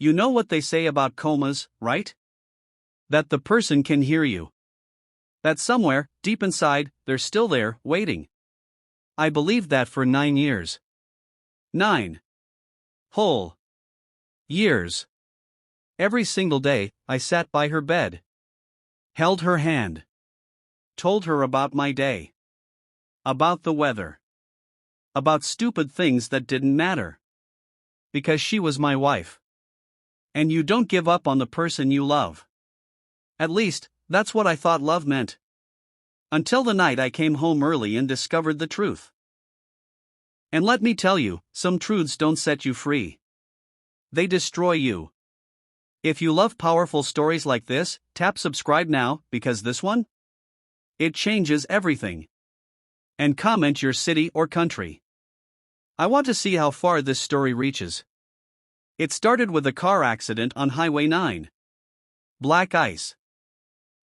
You know what they say about comas, right? That the person can hear you. That somewhere, deep inside, they're still there, waiting. I believed that for 9 years. 9 whole years. Every single day, I sat by her bed, held her hand, told her about my day, about the weather, about stupid things that didn't matter. Because she was my wife. And you don't give up on the person you love. At least, that's what I thought love meant. Until the night I came home early and discovered the truth. And let me tell you, some truths don't set you free. They destroy you. If you love powerful stories like this, tap subscribe now, because this one? It changes everything. And comment your city or country. I want to see how far this story reaches. It started with a car accident on Highway 9. Black ice.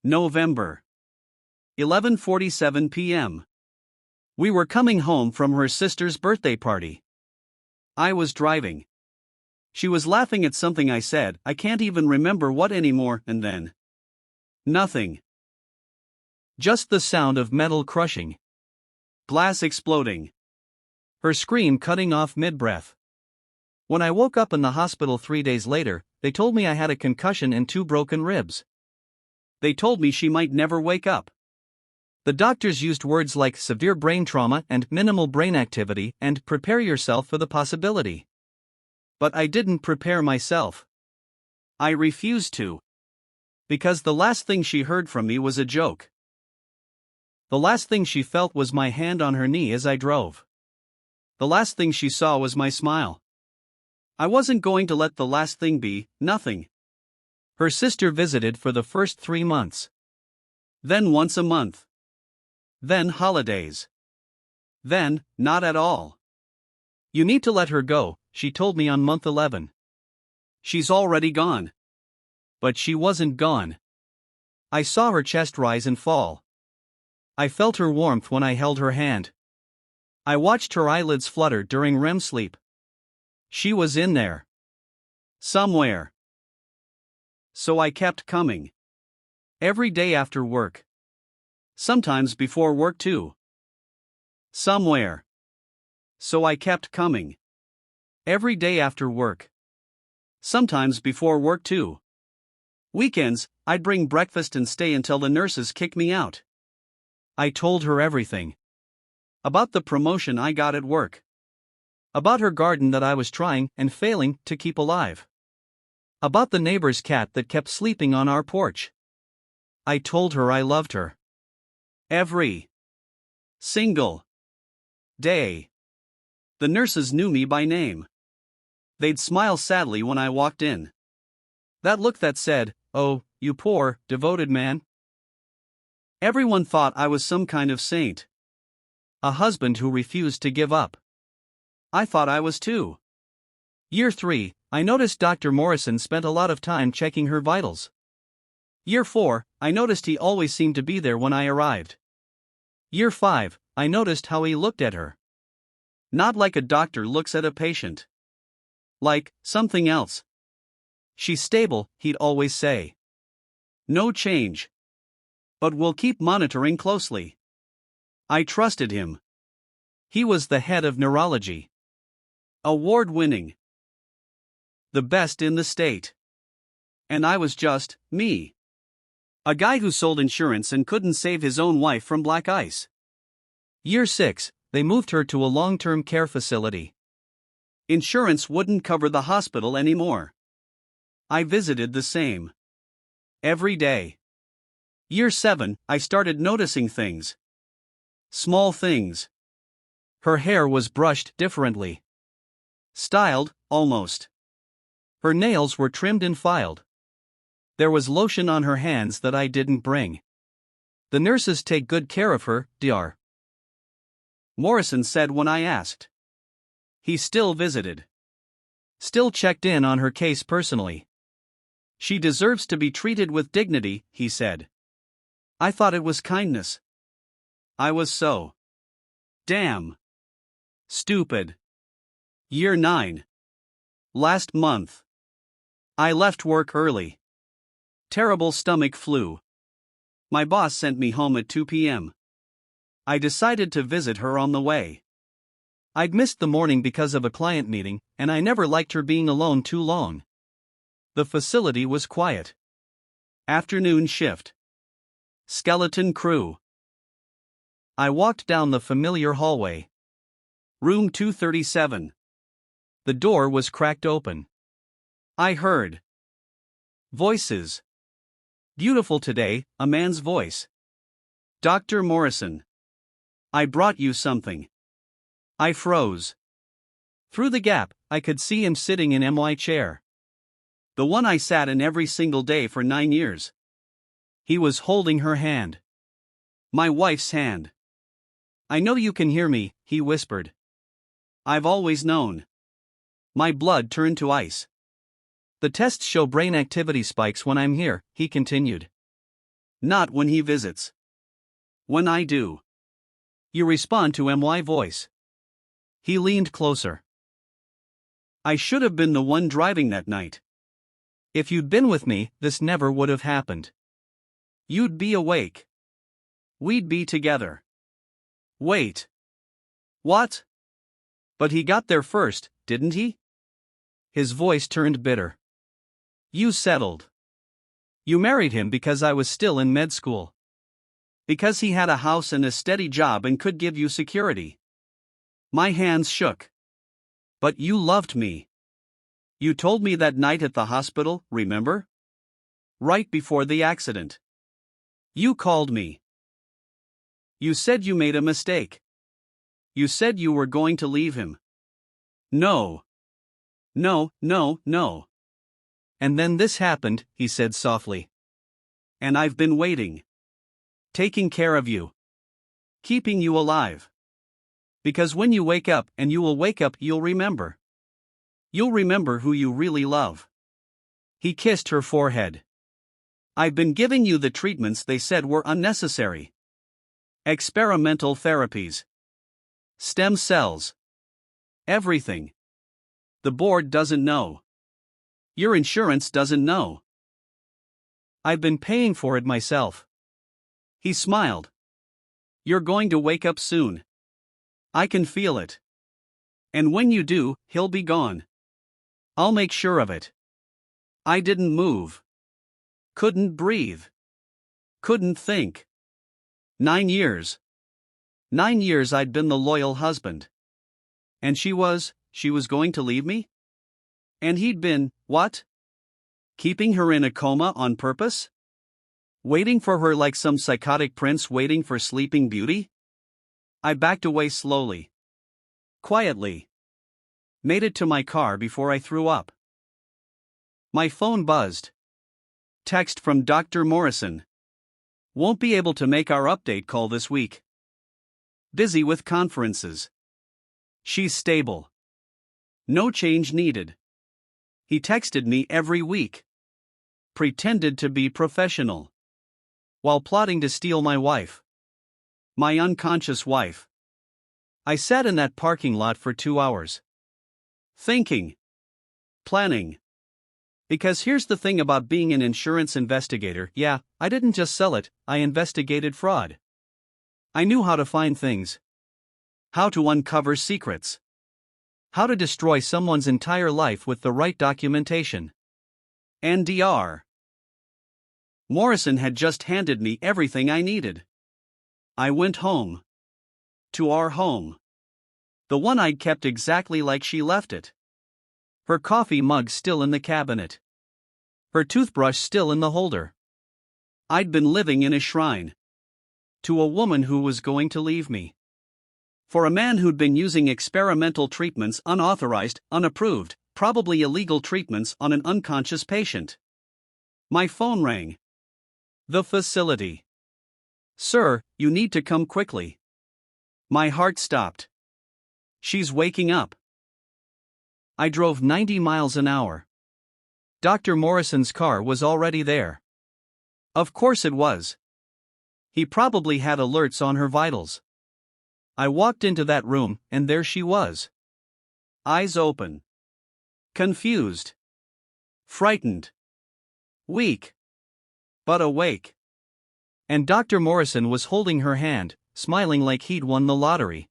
November. 11:47 p.m. We were coming home from her sister's birthday party. I was driving. She was laughing at something I said, I can't even remember what anymore, and then nothing. Just the sound of metal crushing. Glass exploding. Her scream cutting off mid-breath. When I woke up in the hospital 3 days later, they told me I had a concussion and 2 broken ribs. They told me she might never wake up. The doctors used words like severe brain trauma and minimal brain activity and prepare yourself for the possibility. But I didn't prepare myself. I refused to. Because the last thing she heard from me was a joke. The last thing she felt was my hand on her knee as I drove. The last thing she saw was my smile. I wasn't going to let the last thing be nothing. Her sister visited for the first 3 months. Then once a month. Then holidays. Then, not at all. You need to let her go, she told me on month 11. She's already gone. But she wasn't gone. I saw her chest rise and fall. I felt her warmth when I held her hand. I watched her eyelids flutter during REM sleep. She was in there. Somewhere. So I kept coming. Every day after work. Sometimes before work too. Somewhere. So I kept coming. Every day after work. Sometimes before work too. Weekends, I'd bring breakfast and stay until the nurses kicked me out. I told her everything. About the promotion I got at work. About her garden that I was trying and failing to keep alive. About the neighbor's cat that kept sleeping on our porch. I told her I loved her. Every single day. The nurses knew me by name. They'd smile sadly when I walked in. That look that said, "Oh, you poor, devoted man." Everyone thought I was some kind of saint. A husband who refused to give up. I thought I was too. Year 3, I noticed Dr. Morrison spent a lot of time checking her vitals. Year 4, I noticed he always seemed to be there when I arrived. Year 5, I noticed how he looked at her. Not like a doctor looks at a patient. Like something else. She's stable, he'd always say. No change. But we'll keep monitoring closely. I trusted him. He was the head of neurology. Award-winning. The best in the state. And I was just me. A guy who sold insurance and couldn't save his own wife from black ice. Year 6, they moved her to a long-term care facility. Insurance wouldn't cover the hospital anymore. I visited the same. Every day. Year 7, I started noticing things. Small things. Her hair was brushed differently. Styled, almost. Her nails were trimmed and filed. There was lotion on her hands that I didn't bring. The nurses take good care of her, Dr. Morrison said when I asked. He still visited. Still checked in on her case personally. She deserves to be treated with dignity, he said. I thought it was kindness. I was so damn stupid. Year 9. Last month. I left work early. Terrible stomach flu. My boss sent me home at 2 p.m. I decided to visit her on the way. I'd missed the morning because of a client meeting, and I never liked her being alone too long. The facility was quiet. Afternoon shift. Skeleton crew. I walked down the familiar hallway. Room 237. The door was cracked open. I heard voices. Beautiful today, a man's voice. Dr. Morrison. I brought you something. I froze. Through the gap, I could see him sitting in my chair. The one I sat in every single day for 9 years. He was holding her hand. My wife's hand. I know you can hear me, he whispered. I've always known. My blood turned to ice. The tests show brain activity spikes when I'm here, he continued. Not when he visits. When I do. You respond to my voice. He leaned closer. I should have been the one driving that night. If you'd been with me, this never would have happened. You'd be awake. We'd be together. Wait. What? But he got there first, didn't he? His voice turned bitter. You settled. You married him because I was still in med school. Because he had a house and a steady job and could give you security. My hands shook. But you loved me. You told me that night at the hospital, remember? Right before the accident. You called me. You said you made a mistake. You said you were going to leave him. No. No, no, no. And then this happened, he said softly. And I've been waiting. Taking care of you. Keeping you alive. Because when you wake up, and you will wake up, you'll remember. You'll remember who you really love. He kissed her forehead. I've been giving you the treatments they said were unnecessary. Experimental therapies. Stem cells. Everything. The board doesn't know. Your insurance doesn't know. I've been paying for it myself. He smiled. You're going to wake up soon. I can feel it. And when you do, he'll be gone. I'll make sure of it. I didn't move. Couldn't breathe. Couldn't think. 9 years. 9 years I'd been the loyal husband. And she was going to leave me? And he'd been, what? Keeping her in a coma on purpose? Waiting for her like some psychotic prince waiting for Sleeping Beauty? I backed away slowly. Quietly. Made it to my car before I threw up. My phone buzzed. Text from Dr. Morrison. Won't be able to make our update call this week. Busy with conferences. She's stable. No change needed. He texted me every week. Pretended to be professional. While plotting to steal my wife. My unconscious wife. I sat in that parking lot for 2 hours. Thinking. Planning. Because here's the thing about being an insurance investigator, yeah, I didn't just sell it, I investigated fraud. I knew how to find things. How to uncover secrets. How to destroy someone's entire life with the right documentation. NDR. Morrison had just handed me everything I needed. I went home. To our home. The one I'd kept exactly like she left it. Her coffee mug still in the cabinet. Her toothbrush still in the holder. I'd been living in a shrine. To a woman who was going to leave me. For a man who'd been using experimental treatments unauthorized, unapproved, probably illegal treatments on an unconscious patient. My phone rang. The facility. Sir, you need to come quickly. My heart stopped. She's waking up. I drove 90 miles an hour. Dr. Morrison's car was already there. Of course it was. He probably had alerts on her vitals. I walked into that room, and there she was. Eyes open. Confused. Frightened. Weak. But awake. And Dr. Morrison was holding her hand, smiling like he'd won the lottery.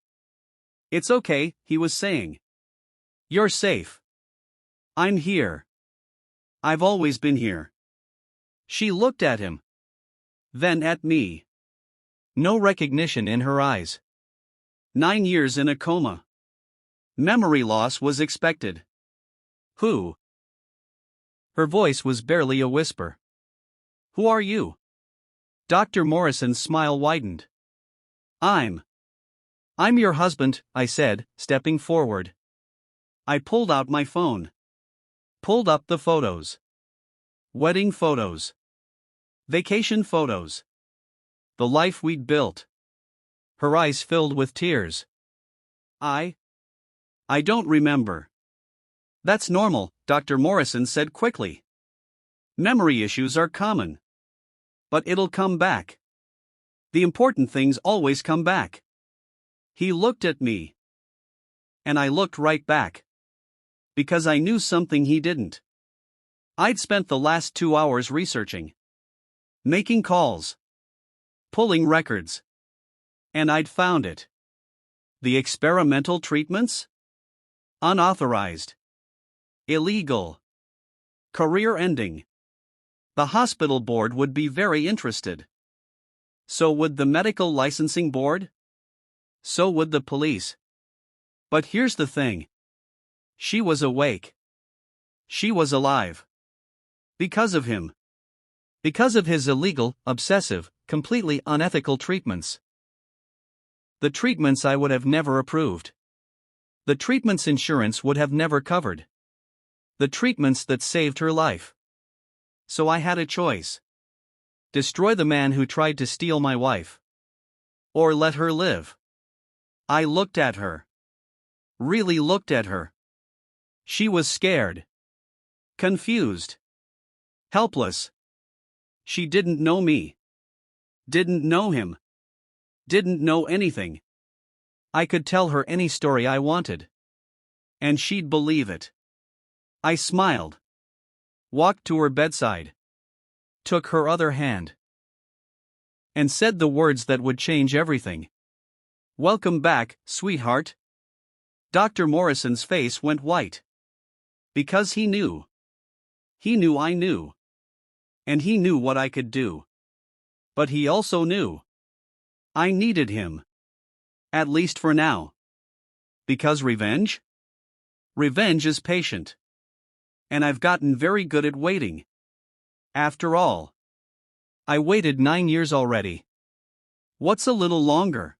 "It's okay," he was saying. "You're safe. I'm here. I've always been here." She looked at him. Then at me. No recognition in her eyes. 9 years in a coma. Memory loss was expected. Who? Her voice was barely a whisper. "Who are you?" Dr. Morrison's smile widened. I'm your husband," I said, stepping forward. I pulled out my phone. Pulled up the photos. Wedding photos. Vacation photos. The life we'd built. Her eyes filled with tears. I don't remember." "That's normal," Dr. Morrison said quickly. "Memory issues are common. But it'll come back. The important things always come back." He looked at me. And I looked right back. Because I knew something he didn't. I'd spent the last 2 hours researching. Making calls. Pulling records. And I'd found it. The experimental treatments? Unauthorized. Illegal. Career-ending. The hospital board would be very interested. So would the medical licensing board? So would the police. But here's the thing. She was awake. She was alive. Because of him. Because of his illegal, obsessive, completely unethical treatments. The treatments I would have never approved. The treatments insurance would have never covered. The treatments that saved her life. So I had a choice. Destroy the man who tried to steal my wife. Or let her live. I looked at her. Really looked at her. She was scared. Confused. Helpless. She didn't know me. Didn't know him. Didn't know anything. I could tell her any story I wanted. And she'd believe it. I smiled. Walked to her bedside. Took her other hand. And said the words that would change everything. "Welcome back, sweetheart." Dr. Morrison's face went white. Because he knew. He knew I knew. And he knew what I could do. But he also knew. I needed him. At least for now. Because revenge? Revenge is patient. And I've gotten very good at waiting. After all, I waited 9 years already. What's a little longer?